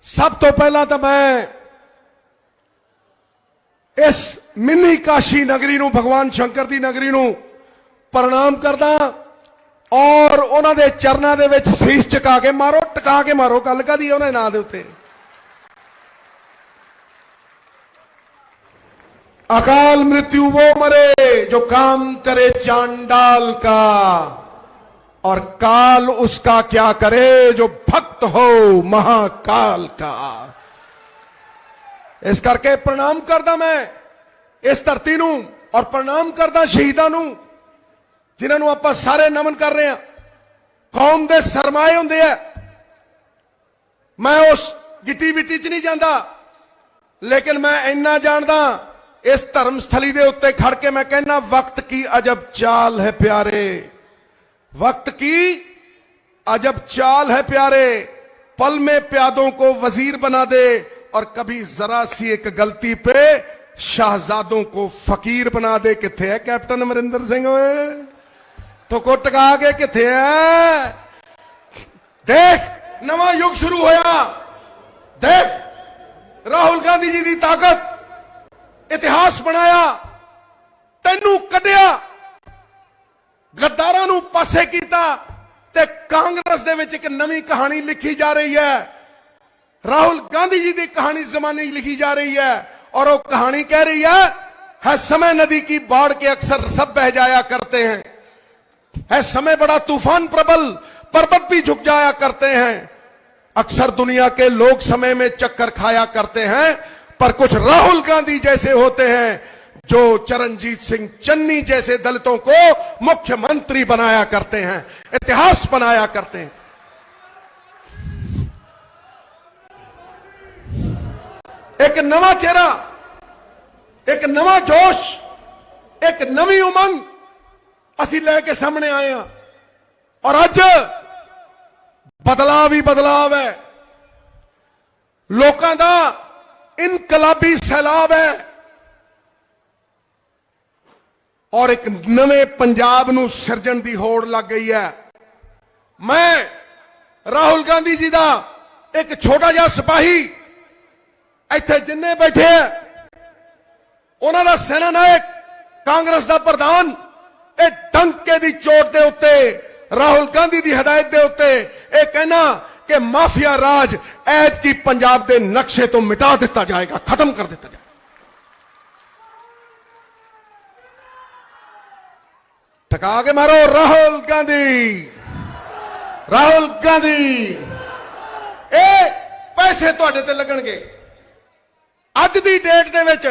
सब तो पहला तो मैं इस मिनी काशी नगरी नूं भगवान शंकर दी नगरी नूं प्रणाम करदा और उन्हां दे चरनां दे विच शीश टिका के मारो गल कादी उन्हां दे नां दे उत्ते। अकाल मृत्यु वो मरे जो काम करे चांडाल का, और काल उसका क्या करे जो भक्त हो महाकाल का। इस करके प्रणाम करदा मैं इस धरती नूं और प्रणाम करदा शहीदां नूं जिन्हां नूं आपां सारे नमन कर रहे हैं। कौम दे सरमाए हुंदे आ। मैं उस गिट्टी विट्टी च नहीं जांदा, लेकिन मैं इन्ना जानदा इस धर्मस्थली दे उत्ते खड़ के मैं कहना वक्त की अजब चाल है प्यारे, वक्त की अजब चाल है प्यारे। पल में प्यादों को वजीर बना दे और कभी जरा सी एक गलती पे शाहजादों को फकीर बना दे। किथे है कैप्टन अमरिंदर सिंह? तो को टका के किथे है? देख नवा युग शुरू होया। देख राहुल गांधी जी की ताकत, इतिहास बनाया, तेनू कढ़िया, गद्दारां नू पासे कीता ते कांग्रेस दे विच एक नवी कहानी लिखी जा रही है। राहुल गांधी जी की कहानी जमाने लिखी जा रही है और वो कहानी कह रही है समय नदी की बाढ़ के अक्सर सब बह जाया करते हैं, है समय बड़ा तूफान प्रबल पर्वत भी झुक जाया करते हैं, अक्सर दुनिया के लोग समय में चक्कर खाया करते हैं, पर कुछ राहुल गांधी जैसे होते हैं जो चरणजीत सिंह चन्नी जैसे दलितों को मुख्यमंत्री बनाया करते हैं, इतिहास बनाया करते हैं। एक नवा चेहरा, एक नवा जोश, एक नवी उमंग असी लेके सामने आए हैं और अज बदलाव ही बदलाव है। लोकां दा इनकलाबी सैलाब है और एक नवे पंजाब नूं सिरजण दी होड़ लग गई है। मैं राहुल गांधी जी दा एक छोटा जिहा सिपाही इत्थे जिन्ने बैठे हैं उन्हां दा सेना नायक कांग्रेस दा प्रधान ए डंके दी चोट दे उत्ते राहुल गांधी दी हिदायत दे उत्ते ए कहना कि माफिया राज ऐद की पंजाब के नक्शे तो मिटा दिता जाएगा, खत्म कर दिता जाएगा। टका के मारो राहुल गांधी, राहुल गांधी। ए पैसे तुहाडे ते लगणगे। अज दी डेट दे विच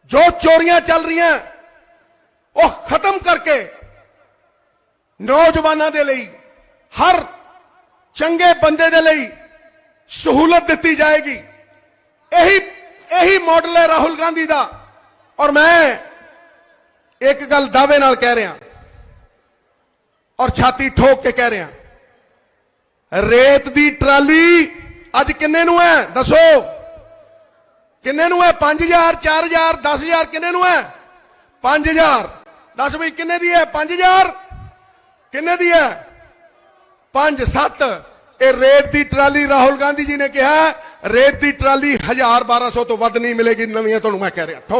जो चोरियां चल रही हैं वो खत्म करके नौजवानों दे लई, हर चंगे बंदे दे लई सहूलत दी जाएगी। यही मॉडल है राहुल गांधी दा। और मैं एक गल दावे नाल कह रहा और छाती ठोक के कह रहा, रेत दी ट्राली अज किन्ने नूं है? दसो किन्ने नूं है? 5000, 4000, 10000 किन्ने नूं है? 5000। दस बई किन्ने दी है? 5000 किन्ने दी है? 5 7। ये रेत दी ट्राली राहुल गांधी जी ने कहा रेत दी ट्राली 1000-1200 तो वध नहीं मिलेगी नवी। तो मैं कह रहा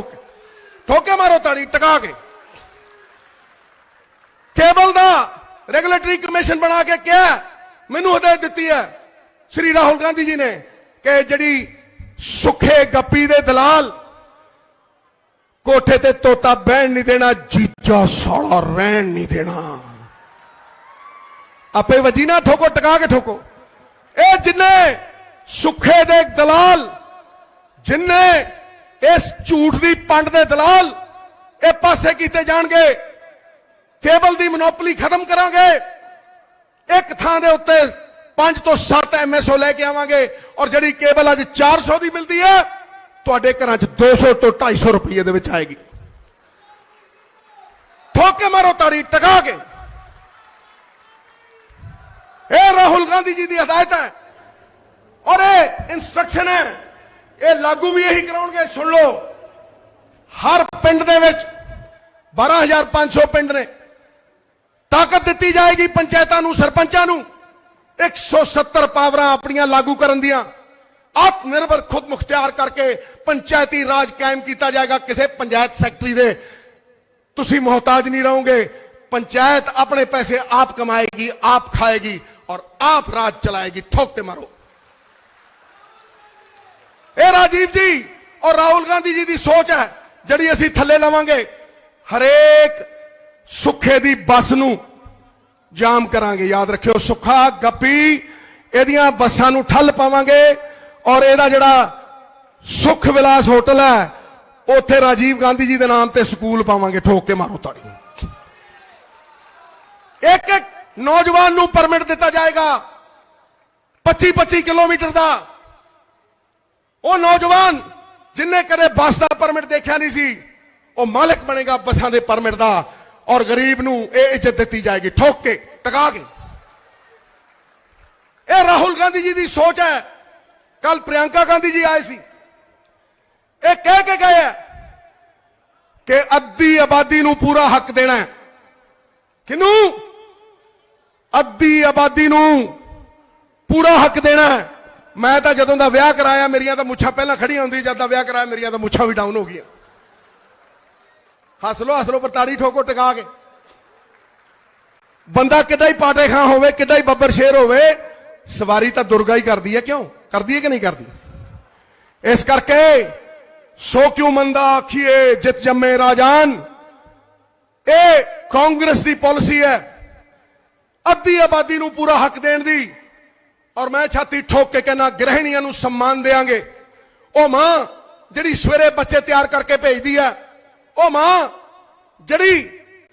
ठोके मारो ताड़ी टका के। केबल दा रेगुलेटरी कमीशन बना के क्या मैनू हिदायत दी है श्री राहुल गांधी जी ने कि जड़ी सुखे गप्पी दे दलाल कोठे ते तोता बहन नहीं देना, जीजा साला रहन नहीं देना। आपे वजी ना ठोको, टका के ठोको। ए जिन्ने सुखे दे दलाल, जिन्ने इस झूठ दी पंड दे दलाल ए पासे कीते जाणगे। केबल दी मोनोपली खत्म करांगे। एक थां दे उत्ते 5 तो 7 MSO लेके आवांगे और जड़ी केबल अज 400 दी मिलती है तुहाडे घरां च 200 तो 250 रुपये दे विच आएगी। ठोके मारो ताड़ी टका के। ये राहुल गांधी जी की हिदायत है और ये इंस्ट्रक्शन है, ये लागू भी यही कराउणगे। सुन लो, हर पिंड दे विच 12500 पिंड ने, ताकत दी जाएगी पंचायतां नूं, सरपंचां नूं 170 पावरां अपनियां लागू करन दियां। आत्मनिर्भर खुद मुख्तियार करके पंचायती राज कायम किया जाएगा। किसी पंचायत सैकटरी दे तुसी मोहताज नहीं रहोगे। पंचायत अपने पैसे आप कमाएगी, आप खाएगी और आप राज चलाएगी। ठोक के मारो। ए राजीव जी और राहुल गांधी जी की सोच है जिहड़ी असीं थल्ले लवांगे। हरेक सुखे दी बस नूं जाम करांगे। याद रखियो, सुखा गप्पी इहदियां बसां नूं ठल पावांगे और इहदा जिहड़ा सुख विलास होटल है उत्थे राजीव गांधी जी के नाम ते स्कूल पावांगे। ठोक के मारो ताड़ी। एक एक नौजवान नूं परमिट दिता जाएगा 25-25 किलोमीटर का। वो नौजवान जिन्हें कदे बस का परमिट देखा नहीं सी वो मालिक बनेगा बसां दे परमिट का और गरीब नूं ये इज्जत दी जाएगी। ठोक के टका के। ये राहुल गांधी जी की सोच है। कल प्रियंका गांधी जी आए सी, ये कह के गए है कि अद्धी आबादी नूं पूरा हक देना है। किनू? अद्धी आबादी नूं पूरा हक देना है। मैं तो जदों दा विआह कराया मेरियां तो मुछां पहला खड़ियां होंदी, जद दा विआह कराया मेरियां तो मुछां भी डाउन हो गई। हस लो पर ताड़ी ठोको टका के। बंदा किड्डा ही पाटे खां होवे, किड्डा ही बब्बर शेर होवे, सवारी तो दुर्गा ही करती है। क्यों करती है कि नहीं करती? इस करके सो क्यों मंदा आखिए जित जम्मे राजान। ए कांग्रेस की पॉलिसी है अद्धी आबादी नूं पूरा हक देण दी। और मैं छाती ठोक के कहना गृहिणियां नूं सम्मान देंगे। ओ मां जिहड़ी सवेरे बच्चे तैयार करके भेजदी है, ओ मां जिहड़ी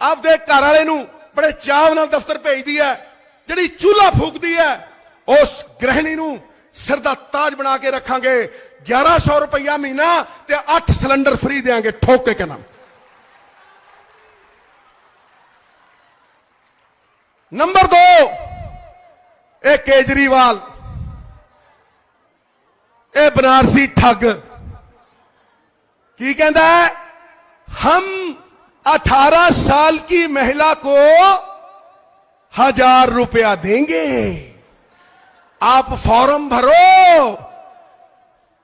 आपदे घर वाले नूं बड़े चाव नाल दफ्तर भेजदी है, जिहड़ी चूल्हा फूकदी है, उस गृहिणी नूं सिर दा ताज बना के रखांगे। 1100 रुपया महीना ते 8 सिलेंडर फ्री देंगे। ठोक के कहना। नंबर 2 ए केजरीवाल, ए बनारसी ठग की कहता है, हम 18 साल की महिला को 1000 रुपया देंगे, आप फॉर्म भरो।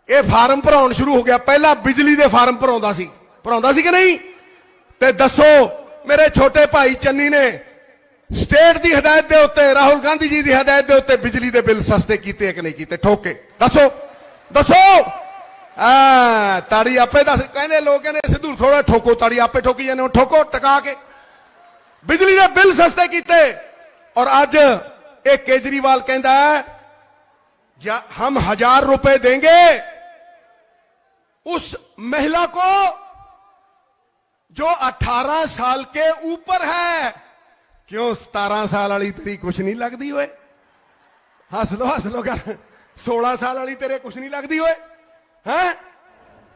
ये फार्म भराउण शुरू हो गया। पहला बिजली के फार्म भराउंदा सी कि नहीं? ते दसो मेरे छोटे भाई चन्नी ने स्टेट की हदायत के उत्ते, राहुल गांधी जी की हदायत के उत्ते बिजली के बिल सस्ते किए कि नहीं किए? ठोक के दसो दसो। ताड़ी आपे दस। कहते लोग कहते सिद्धू थोड़ा ठोको, ताड़ी आपे ठोकी जाने। ठोको टका के। बिजली के बिल सस्ते किए। और अज एक केजरीवाल कहता है या हम 1000 रुपए देंगे उस महिला को जो 18 साल के ऊपर है। क्यों 17 साल वाली तेरी कुछ नहीं लगती होए? हस लो कर। 16 साल वाली तेरे कुछ नहीं लगती होए हैं?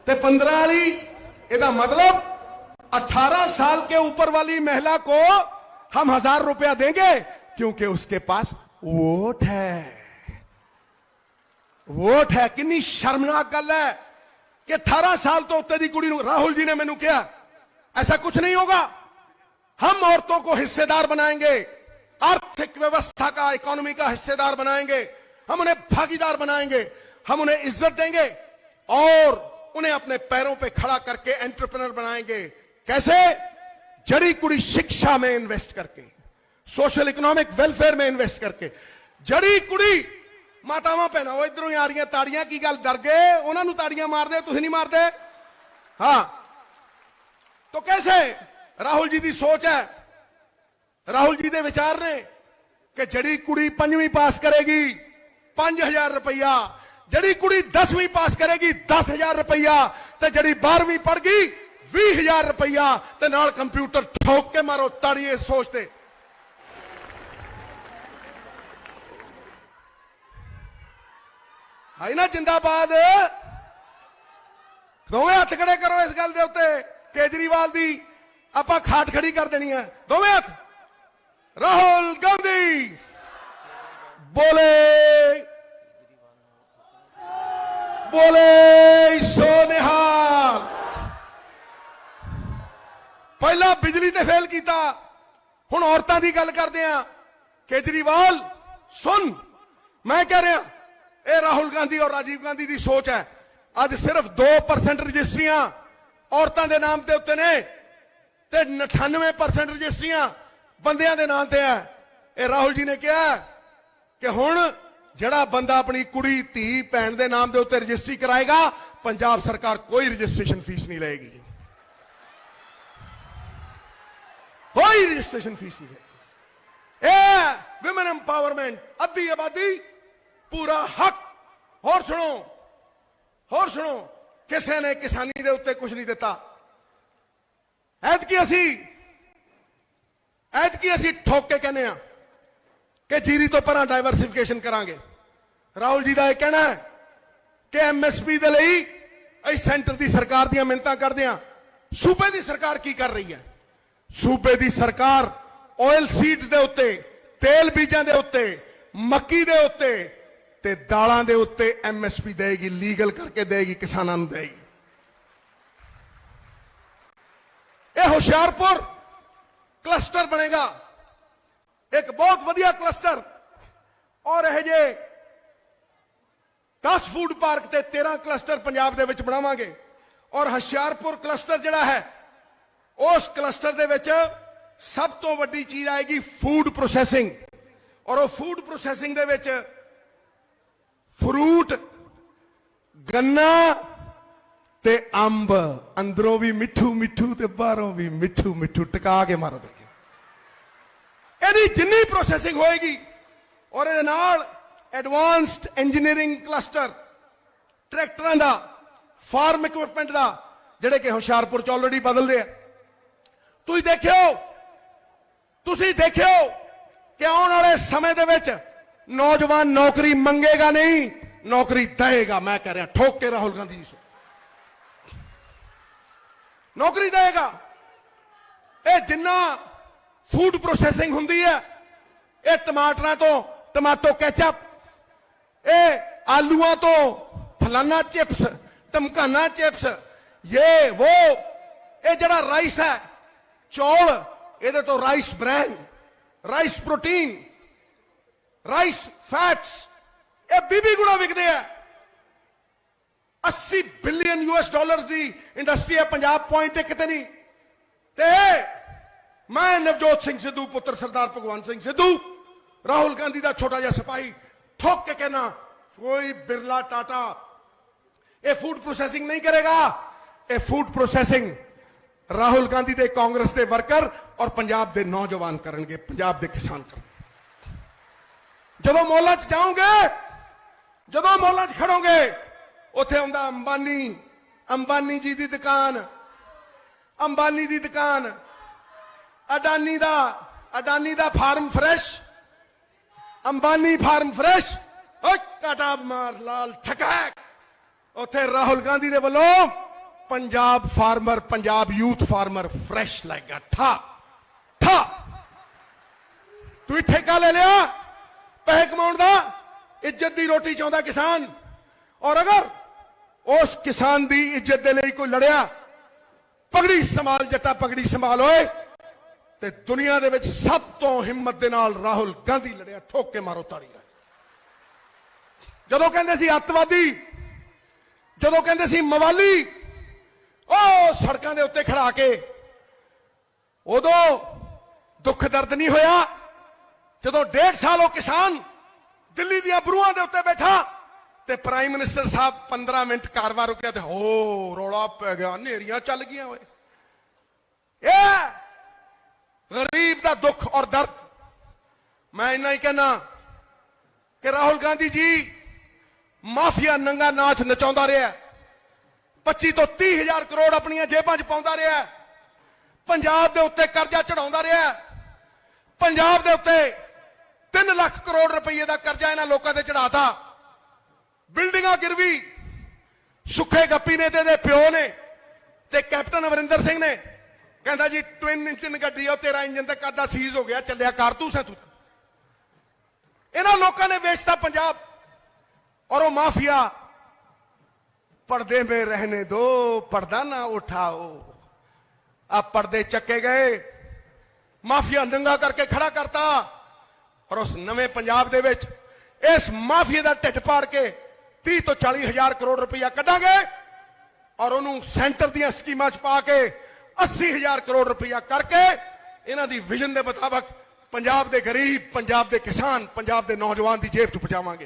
ते 15 वाली। ਇਹਦਾ मतलब 18 साल के ऊपर वाली महिला को हम 1000 रुपया देंगे क्योंकि उसके पास वोट है। वोट है। कितनी शर्मनाक गल है कि 18 साल तो उत्ते दी कुड़ी नूं। राहुल जी ने मैनू कहा ऐसा कुछ नहीं होगा, हम औरतों को हिस्सेदार बनाएंगे, आर्थिक व्यवस्था का, इकोनॉमी का हिस्सेदार बनाएंगे, हम उन्हें भागीदार बनाएंगे, हम उन्हें इज्जत देंगे और उन्हें अपने पैरों पे खड़ा करके एंटरप्रेन्योर बनाएंगे। कैसे? जड़ी कुड़ी शिक्षा में इन्वेस्ट करके, सोशल इकोनॉमिक वेलफेयर में इन्वेस्ट करके। जड़ी कुड़ी मातावां भैणां वो इधरों ही आ रही ताड़ियां की गल डर गए, उन्होंने ताड़ियां मार दे, तुसीं नहीं मारदे? हाँ तो कैसे? राहुल जी की सोच है, राहुल जी के विचार ने कि जड़ी कुड़ी 5वीं पास करेगी 5000 रुपया, जड़ी कुड़ी 10वीं पास करेगी 10,000 रुपया, ते जड़ी 12वीं पढ़ गई 20,000 रुपया, ते नाल कंप्यूटर। ठोक के मारो ताड़ी इस सोचते। है ना जिंदाबाद। दोवें हथ खड़े करो इस गल दे उत्ते। केजरीवाल दी आपां खाट खड़ी कर देनी है। दोवें हथ। राहुल गांधी बोले बोले सो निहाल। पहला बिजली ते फेल किया, हुण औरतां दी गल करदे आ। केजरीवाल सुन, मैं कह रहा ये राहुल गांधी और राजीव गांधी की सोच है। आज सिर्फ 2% रजिस्ट्रियां औरतों के नाम के उत्ते ने ते 98% रजिस्ट्रियां बंदियां के नाम ते है। ये राहुल जी ने कहा कि हुण जिहड़ा बंदा अपनी कुड़ी धी भैन के नाम के उत्ते रजिस्ट्री कराएगा पंजाब सरकार कोई रजिस्ट्रेशन फीस नहीं लेगी, कोई रजिस्ट्रेशन फीस नहीं लेगी। ए विमेन एम्पावरमेंट, अद्धी आबादी पूरा हक। होर सुनो, होर सुनो, किसी ने किसानी के उत्ते कुछ नहीं दिता। ऐतकी असी ठोक के कहने कि जीरी तो पर डाइवर्सिफिकेशन करांगे। राहुल जी का यह कहना है कि MSP के लिए अस सेंटर की सरकार दी मिन्नतां करदे हां। सूबे की सरकार की कर रही है? सूबे की सरकार ऑयल सीड्स के उत्ते, तेल बीजां के उत्ते, मक्की के उत्ते ते दालां दे उत्ते MSP देगी, लीगल करके देगी, किसानां नूं देगी। यह होशियारपुर क्लस्टर बनेगा, एक बहुत वधिया क्लस्टर। और यह जे 10 फूड पार्क ते 13 क्लस्टर पंजाब दे विच बनावांगे। और होशियारपुर क्लस्टर जिहड़ा है, उस क्लस्टर दे विच सब तो वड्डी चीज आएगी फूड प्रोसैसिंग। और वो food processing they which fruit, गन्ना ते अंब, अंदरों भी मिठू मिठू ते बाहरों भी मिठू मिठू, टका के मारो दे। यदि जिन्नी प्रोसैसिंग होएगी और ये नाल एडवांस्ड इंजीनियरिंग क्लस्टर, ट्रैक्टरां दा, फार्म इक्विपमेंट दा, जिहड़े कि होशियारपुर च ऑलरेडी बदलदे आ। तुसीं देखियो कि आने वाले समय दे विच नौजवान नौकरी मंगेगा नहीं, नौकरी देगा। मैं कह रहा ठोक के राहुल गांधी जी से नौकरी देगा। ये जिन्ना फूड प्रोसैसिंग हुंदी है, ये टमाटरां तो टमाटो कैचअप, ये आलूआं तो फलाना चिप्स, टमकाना चिप्स, ये वो, ये जड़ा राइस है, चौल, ये तो rice bran, rice protein, rice fats, ये 20 गुणा विकते हैं। 80 बिलियन US की इंडस्ट्री है पंजाब, पॉइंट एक नहीं। ते मैं नवजोत सिंह सिद्धू, पुत्र सरदार भगवंत सिंह सिद्धू, राहुल गांधी का छोटा जिहा सिपाही, ठोक के कहना कोई बिरला टाटा ये फूड प्रोसैसिंग नहीं करेगा। ये फूड प्रोसैसिंग राहुल गांधी के कांग्रेस के वर्कर और पंजाब के नौजवान करेंगे, पंजाब के किसान करेंगे। जदों मॉलां च जाओगे, जदों मॉलां च खड़ोगे, उत्थे हुंदा अंबानी जी की दुकान, अंबानी की दुकान, अडानी दा farm fresh, Ambani farm fresh, काटा मार लाल ठकैक। उत्थे राहुल गांधी दे वल्लों Punjab farmer, Punjab youth farmer fresh लगेगा। ठा ठा तू ठेका ले लिया पैसे कमाउण दा, इज्जत दी रोटी चाहुंदा किसान। और अगर उस किसान दी इज्जत दे लई कोई लड़िया, पगड़ी संभाल जट्टा, पगड़ी संभाल होए, ते दुनिया दे विच सब तो हिम्मत दे नाल राहुल गांधी लड़िया। ठोक के मारो ताड़ी। जदों कहंदे सी अतवादी, जदों कहंदे सी मवाली, ओ सड़कां दे उत्ते खड़ा के, उदों दुख दर्द नहीं होया। जदों 1.5 साल वो किसान दिल्ली दियां बरूहां दे उत्ते बैठा ते प्राइम मिनिस्टर साहब 15 मिनट कारवां रुकिया ते हो रौला पै गया, नेरियां चल गई। होए गरीब का दुख और दर्द। मैं इन्ना ही कहना कि राहुल गांधी जी माफिया नंगा नाच नचाउंदा रहा, 25 तो 30 हजार करोड़ अपनी जेबां च पाउंदा रहा, पंजाब दे उत्ते कर्जा चढ़ाउंदा रहा, पंजाब दे उत्ते 3 लाख करोड़ रुपये का कर्जा इन्हां लोकां ते चढ़ाता। बिल्डिंगां गिरवी सुखे गप्पी ने ते प्यो ने ते कैप्टन अमरिंदर सिंह ने कहता जी ट्विन इंजन गड्डी है, तेरा इंजन तो कदा सीज हो गया, चलिया कारतूस है तू। इन्हां लोकां ने बेचता पंजाब। और वो माफिया पर्दे में रहने दो, पर्दा ना उठाओ। अब पर्दे चक्के गए, माफिया नंगा करके खड़ा करता। और उस नवे पंजाब दे विच इस माफिया का ढिड पाड़ के 30 तो 40 हजार करोड़ रुपया कढ़ांगे और उन्होंने सेंटर दी स्कीमां च पा के 80 हजार करोड़ रुपया करके इन्हां दी विजन के मुताबिक पंजाब के गरीब, पंजाब के किसान, पंजाब के नौजवान की जेब च पहुंचावांगे।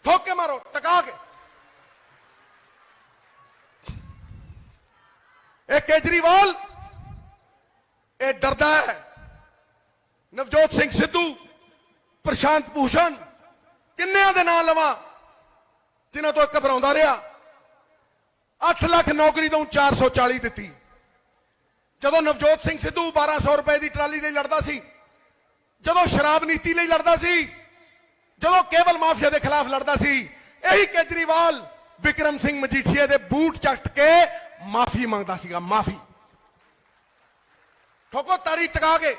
ठोक के मारो, टका के। केजरीवाल ये डरदा है। नवजोत सिंह सिद्धू, प्रशांत भूषण, किन्नियां दे नाम लवा जिन्हां तो घबराउंदा रहा। 8 लाख नौकरी तो 440 दी। जदों नवजोत सिंह सिद्धू 1200 रुपए की ट्राली लिए लड़ता सी, जदों शराब नीति लिए लड़ता सी, जदों केबल माफिया के खिलाफ लड़ता सी, यही केजरीवाल विक्रम सिंह मजीठिया के बूट चट के माफी मांगता सीगा। माफी ठोको तारी टका के।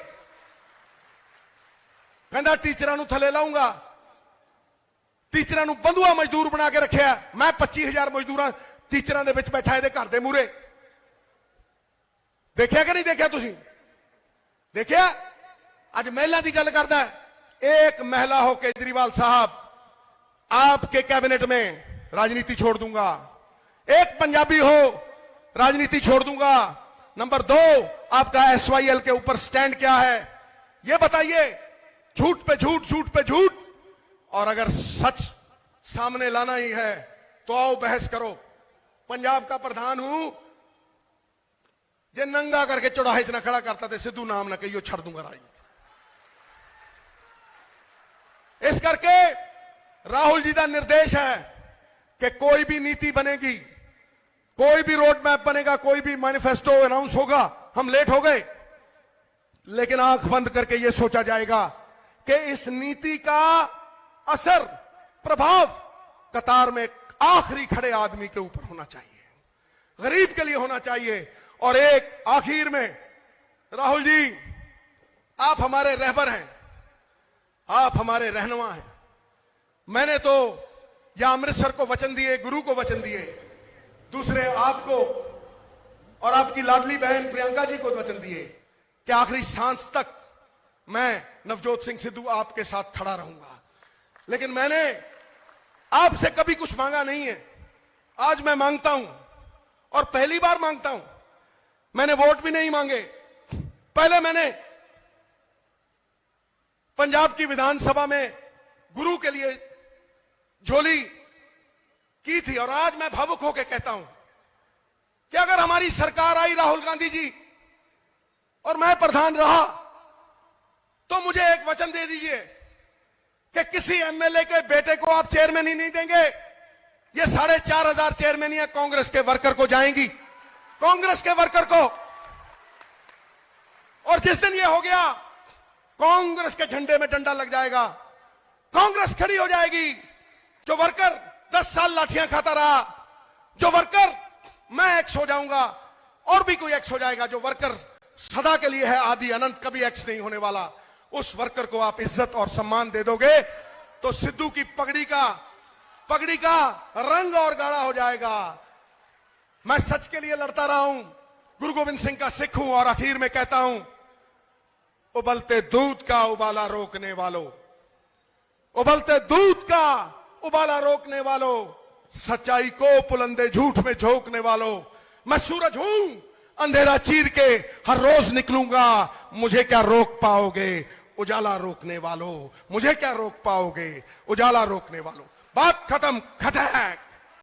कहता टीचरां नूं थले लाऊंगा, टीचरां नूं बंधुआ मजदूर बना के रखिया। मैं 25,000 मजदूर टीचरां दे विच बैठा इहदे घर दे मूहरे। देखिया कि नहीं देखिया? तुसीं देखिया? अज महिला की गल करदा है। एक महिला हो केजरीवाल साहब, आपके कैबिनेट में राजनीति छोड़ दूंगा। एक पंजाबी हो, राजनीति छोड़ दूंगा। नंबर 2, आपका SYL के ऊपर स्टैंड क्या है यह बताइए। झूठ पे झूठ, झूठ पे झूठ। और अगर सच सामने लाना ही है तो आओ बहस करो। पंजाब का प्रधान हूं, जे नंगा करके चौराहे च ना खड़ा करता तो सिद्धू नाम ना कहियो, छड़ दूंगा राजनीति। इस करके राहुल जी का निर्देश है कि कोई भी नीति बनेगी, कोई भी रोड मैप बनेगा, कोई भी मैनिफेस्टो अनाउंस होगा, हम लेट हो गए, लेकिन आंख बंद करके यह सोचा जाएगा कि इस नीति का असर, प्रभाव कतार में आखिरी खड़े आदमी के ऊपर होना चाहिए, गरीब के लिए होना चाहिए। और एक आखिर में, राहुल जी आप हमारे रहबर हैं, आप हमारे रहनुमा हैं। मैंने तो या अमृतसर को वचन दिए, गुरु को वचन दिए, दूसरे आपको और आपकी लाडली बहन प्रियंका जी को वचन दिए कि आखिरी सांस तक मैं नवजोत सिंह सिद्धू आपके साथ खड़ा रहूंगा। लेकिन मैंने आपसे कभी कुछ मांगा नहीं है। आज मैं मांगता हूं और पहली बार मांगता हूं। मैंने वोट भी नहीं मांगे। पहले मैंने पंजाब की विधानसभा में गुरु के लिए झोली की थी और आज मैं भावुक होकर कहता हूं कि अगर हमारी सरकार आई, राहुल गांधी जी, और मैं प्रधान रहा, तो मुझे एक वचन दे दीजिए कि किसी एमएलए के बेटे को आप चेयरमैन ही नहीं देंगे। ये 4,500 चेयरमैनियां कांग्रेस के वर्कर को जाएंगी, कांग्रेस के वर्कर को। और जिस दिन ये हो गया, कांग्रेस के झंडे में डंडा लग जाएगा, कांग्रेस खड़ी हो जाएगी। जो वर्कर 10 साल लाठियां खाता रहा, जो वर्कर, मैं एक्स हो जाऊंगा और भी कोई एक्स हो जाएगा, जो वर्कर सदा के लिए है, आदि अनंत, कभी एक्स नहीं होने वाला, उस वर्कर को आप इज्जत और सम्मान दे दोगे तो सिद्धू की पगड़ी का रंग और गाढ़ा हो जाएगा। मैं सच के लिए लड़ता रहा हूं, गुरु गोविंद सिंह का सिख हूं और आखिर में कहता हूं, उबलते दूध का उबाला रोकने वालों, उबलते दूध का उबाला रोकने वालों, सच्चाई को पुलंदे झूठ में झोंकने वालों, मैं सूरज हूं, अंधेरा चीर के हर रोज निकलूंगा, मुझे क्या रोक पाओगे उजाला रोकने वालों, मुझे क्या रोक पाओगे उजाला रोकने वालों। बात खत्म, खटैक।